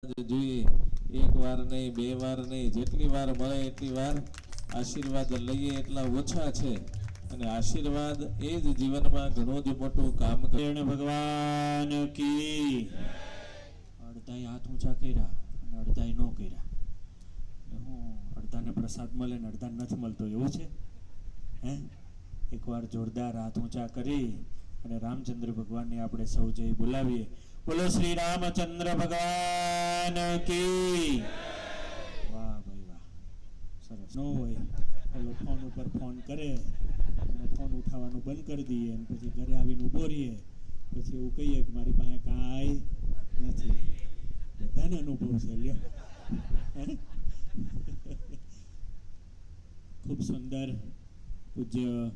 જોઈએ એક વાર નહીં, બે વાર નહીં, જેટલી વાર મળે એટલી વાર આશીર્વાદ લઈએ એટલા ઓછા છે અને આશીર્વાદ એ જ જીવનમાં ઘણું જ મોટું કામ કરે. ભગવાન કી અડધાય હાથ ઊંચા કર્યા અને અડધાય ન કર્યા. હું અડધાને પ્રસાદ મળે ને અડધાને નથી મળતો એવું છે હે? એકવાર જોરદાર હાથ ઊંચા કરી અને રામચંદ્ર ભગવાનને આપણે સૌ જઈ બોલાવીએ. બોલો શ્રી રામચંદ્ર ભગવાન કી. વાહ ભાઈ વાહ, સરસ. ન હોય પેલો ફોન ઉપર ફોન કરે અને ફોન ઉઠાવવાનું બંધ કરી દઈએ અને પછી ઘરે આવીને ઊભો રહીએ, પછી એવું કહીએ કે મારી પાસે કાંઈ નથી. બધાને અનુભવ છે લ્યો. ખૂબ સુંદર પૂજ્ય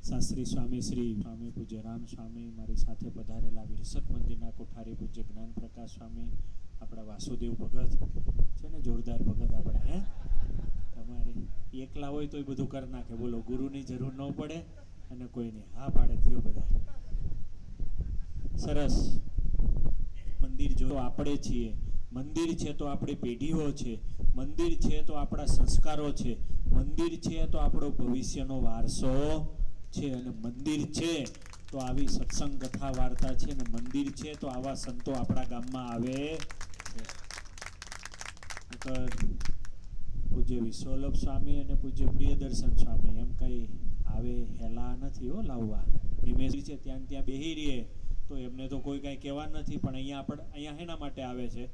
શાસ્ત્રી સ્વામી શ્રી સ્વામી પૂજ્ય રામ સ્વામી, મારી સાથે પધારેલા વિરસત મંદિરના કોઠારી પૂજ્ય જ્ઞાન પ્રકાશ સ્વામી, આપણા વાસુદેવ ભગત છે ને, જોરદાર ભગત આપણે હે. તમારી એકલા હોય તો એ બધું કરી નાખે. બોલો, ગુરુની જરૂર ન પડે અને કોઈની હા પાડે થયો બધા. સરસ. મંદિર જો આપણે છીએ, મંદિર છે તો આપણી પેઢીઓ છે, મંદિર છે તો આપણા સંસ્કારો છે, મંદિર છે તો આપણો ભવિષ્યનો વારસો છે, અને મંદિર છે તો આવી સત્સંગ કથા વાર્તા છે, અને મંદિર છે તો આવા સંતો આપણા ગામમાં આવે છે. પૂજ્ય વિશ્વલભ સ્વામી અને પૂજ્ય પ્રિયદર્શન સ્વામી એમ કઈ આવે હેલા નથી હો લાવવા. નિમેશ છે ત્યાં ત્યાં બેહી રહીએ તો એમને તો કોઈ કાંઈ કહેવા નથી, પણ અહીંયા એના માટે આવે છે,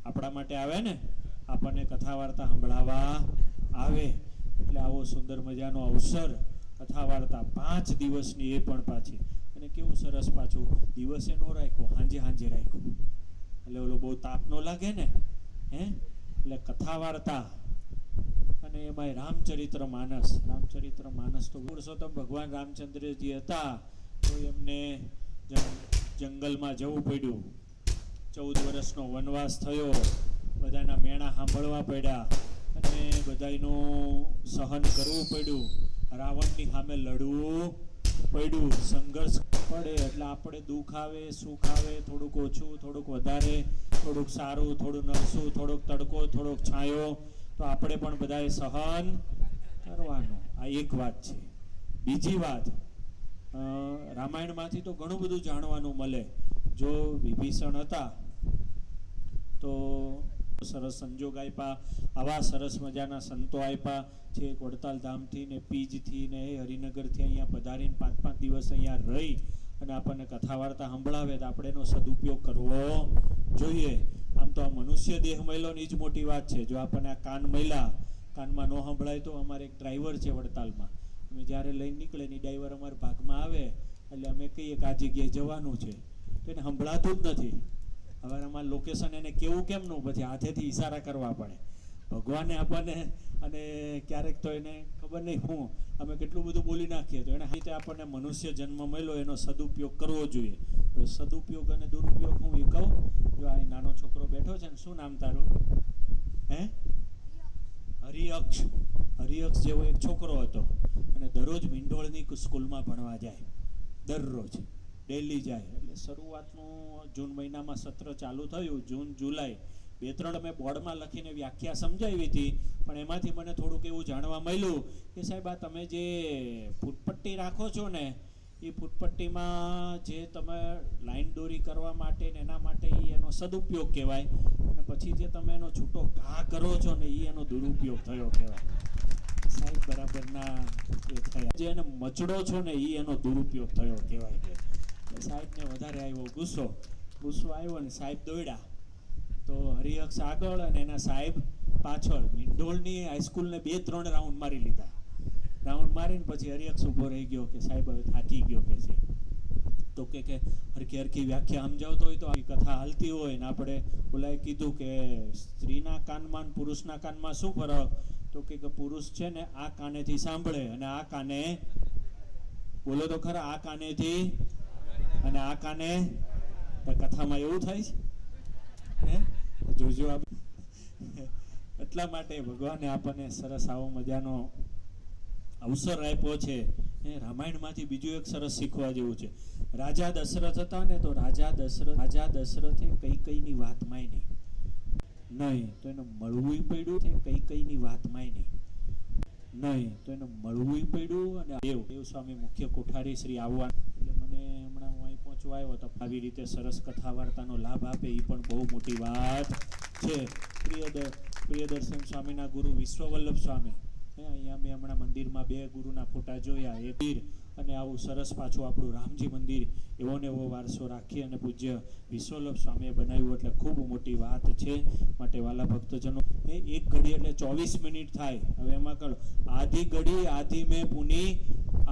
આપણા માટે આવે ને, આપણને કથા વાર્તા સંભળાવવા આવે. એટલે આવો સુંદર મજાનો અવસર, કથા વાર્તા 5 દિવસની, એ પણ પાછી. અને કેવું સરસ પાછું, દિવસે નો રાખ્યો, હાંજે રાખ્યો, એટલે ઓલો બહુ તાપ નો લાગે ને હે. એટલે કથા વાર્તા અને એમાંય રામચરિત્ર માનસ તો પુરુષોત્તમ ભગવાન રામચંદ્રજી હતા તો એમને જંગલમાં જવું પડ્યું. 14 વર્ષનો વનવાસ થયો, બધાના મેણા સાંભળવા પડ્યા અને બધાનું સહન કરવું પડ્યું, રાવણની સામે લડવું પડ્યું. સંઘર્ષ પડે એટલે આપણે દુઃખ આવે, સુખ આવે, થોડુંક ઓછું, થોડુંક વધારે, થોડુંક સારું, થોડું નરસું, થોડોક તડકો, થોડોક છાંયો, તો આપણે પણ બધાએ સહન કરવાનું. આ એક વાત છે. બીજી વાત, રામાયણમાંથી તો ઘણું બધું જાણવાનું મળે. જો વિભીષણ હતા તો સરસ સંજોગ આપ્યા, આવા સરસ મજાના સંતો આપ્યા છે, વડતાલ ધામથી ને પીજથી ને હરિનગરથી અહીંયા પધારીને 5-5 દિવસ અહીંયા રહી અને આપણને કથા વાર્તા સંભળાવે તો આપણે એનો સદુપયોગ કરવો જોઈએ. આમ તો આ મનુષ્ય દેહ મળ્યોની જ મોટી વાત છે. જો આપણને આ કાન મળ્યા, કાનમાં ન સંભળાય તો અમારે એક ડ્રાઈવર છે વડતાલમાં, અમે જ્યારે લઈને નીકળે ને ડ્રાઈવર અમારા ભાગમાં આવે એટલે અમે કહીએ કે આ જગ્યાએ જવાનું છે તો એને સંભળાતું જ નથી. હવે અમારું લોકેશન એને કેવું કેમનું, પછી હાથેથી ઈશારા કરવા પડે. ભગવાને આપણને, અને ક્યારેક તો એને ખબર નહીં હું અમે કેટલું બધું બોલી નાખીએ, તો એને રીતે આપણને મનુષ્ય જન્મ મળ્યો એનો સદુપયોગ કરવો જોઈએ. સદુપયોગ અને દુરુપયોગ હું એ કહું. જો આ નાનો છોકરો બેઠો છે ને, શું નામ તારું હે? હરિયક્ષ જેવો એક છોકરો હતો અને દરરોજ મિંડોળની સ્કૂલમાં ભણવા જાય, દરરોજ ડેલી જાય. એટલે શરૂઆતનું જૂન મહિનામાં સત્ર ચાલુ થયું, જૂન જુલાઈ 2-3 અમે બોર્ડમાં લખીને વ્યાખ્યા સમજાવી હતી, પણ એમાંથી મને થોડુંક એવું જાણવા મળ્યું કે સાહેબ આ તમે જે ફૂટપટ્ટી રાખો છો ને, એ ફૂટપટ્ટીમાં જે તમે લાઈન દોરી કરવા માટે ને એના માટે એનો સદુપયોગ કહેવાય, અને પછી જે તમે એનો છૂટો ઘા કરો છો ને એ એનો દુરુપયોગ થયો કહેવાય. સાહેબ બરાબરના એ થયા. જે એને મચડો છો ને એ એનો દુરુપયોગ થયો કહેવાય. કે સાહેબને વધારે આવ્યો ગુસ્સો આવ્યો ને સાહેબ દોડ્યા તો હરિયક્ષ આગળ અને એના સાહેબ પાછળ. મિંડોળની હાઈસ્કૂલને 2-3 રાઉન્ડ મારી લીધા. રાઉન્ડ મારીને પછી હરિયક્ષ ઊભો રહી ગયો કે સાહેબ હવે થાકી ગયો કે છે. તો કે હરખી વ્યાખ્યા સમજાવતો હોય તો આવી કથા હાલતી હોય ને આપણે ઓલાએ કીધું કે સ્ત્રીના કાનમાં પુરુષના કાનમાં શું ફરક, તો કે પુરુષ છે ને આ કાનેથી સાંભળે અને આ કાને, બોલો તો ખરા, આ કાનેથી અને આ કાને. કથામાં એવું થાય છે હે? જોજો. એટલા માટે ભગવાને આપણને સરસ આવો મજાનો અવસર આપ્યો છે. રામાયણમાંથી બીજું એક સરસ શીખવા જેવું છે. રાજા દશરથ હતા ને, તો રાજા દશરથે કઈ કઈની વાત માની. નહીં તો એને મળવું પડ્યું છે કઈ કઈની વાતમાંય નહીં તો એને મળવું પડ્યું. અને દેવ સ્વામી મુખ્ય કોઠારી શ્રી આવવા એટલે મને હમણાં હું અહીં પહોંચવા આવ્યો તો આવી રીતે સરસ કથા વાર્તાનો લાભ આપે એ પણ બહુ મોટી વાત છે. પ્રિયદર્શન સ્વામીના ગુરુ વિશ્વવલ્લભ સ્વામી, અહીંયા મેં હમણાં મંદિરમાં 2 ગુરુના ફોટા જોયા, એક પીર અને આવું સરસ પાછું આપણું રામજી મંદિર એવો ને એવો વારસો રાખી અને પૂજ્ય વિશ્વવલ્લભ સ્વામીએ બનાવ્યું એટલે ખૂબ મોટી વાત છે. માટે વાલા ભક્તજનો, એ 1 ઘડી એટલે 24 મિનિટ થાય. હવે એમાં કહો આધી ઘડી આધી મેં પુની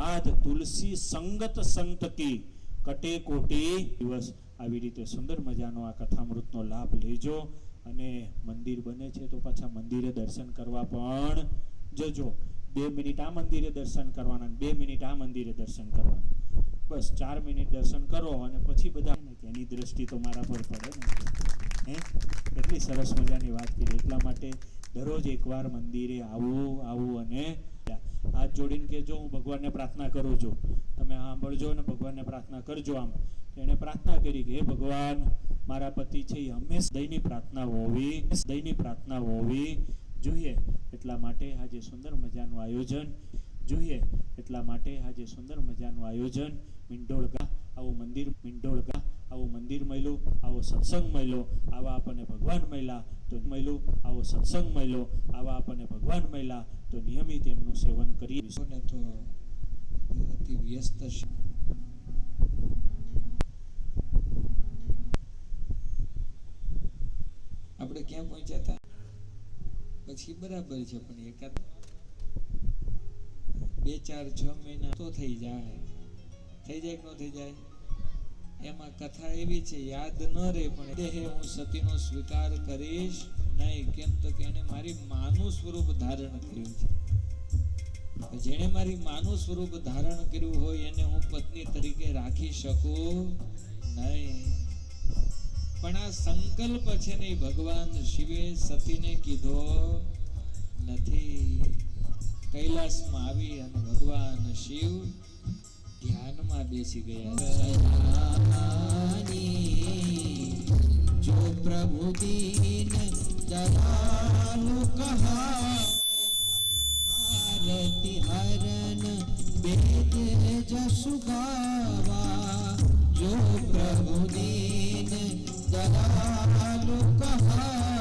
આધ તુલસી સંગત સંતકી કટે કોટી દિવસ. આવી રીતે સુંદર મજાનો આ કથામૃતનો લાભ લેજો. અને મંદિર બને છે તો પાછા મંદિરે દર્શન કરવા પણ જજો. 2 મિનિટ આ મંદિરે દર્શન કરવાના, 2 મિનિટ આ મંદિરે દર્શન કરવાના, બસ 4 મિનિટ દર્શન કરો અને પછી બધા એની દ્રષ્ટિ તો મારા પર પડે ને. એટલી સરસ મજાની વાત કરી. એટલા માટે દરરોજ એકવાર મંદિરે આવું અને હાથ જોડીને કહેજો હું ભગવાનને પ્રાર્થના કરું છું. તમે સાંભળજો અને ભગવાનને પ્રાર્થના કરજો. આમ એણે પ્રાર્થના કરી કે હે ભગવાન, મારા પતિ છે એ હંમેશા દૈનિક પ્રાર્થના હોવી જોઈએ. એટલા માટે આજે સુંદર મજાનું આયોજન મીંઢોળગા આવું મંદિર મળ્યું, આવો સત્સંગ મળ્યો, આવા આપણને ભગવાન મળ્યા તો નિયમિત એમનું સેવન કરીએ. તો અતિ વ્યસ્ત છે. આપણે ક્યાં પહોંચ્યા હતા પછી બરાબર છે, પણ એકાદ 2, 4, 6 મહિના તો થઈ જાય કે ન થઈ જાય. એમાં કથા એવી છે, યાદ ન રહે પણ દેહે હું સતીનો સ્વીકાર કરીશ નહીં. કેમ તો કે એને મારી માનું સ્વરૂપ ધારણ કર્યું છે. જેણે મારી માનું સ્વરૂપ ધારણ કર્યું હોય એને હું પત્ની તરીકે રાખી શકું નહીં. પણ આ સંકલ્પ છે ને ભગવાન શિવે સતીને કીધો નથી. કૈલાસમાં આવી અને ભગવાન શિવ ધ્યાનમાં બેસી ગયા. જો પ્રભુ દીન દયાલુ કહા આરતી હરન વેદ જસુ ગાવા. જો પ્રભુ દીન दयालु कहा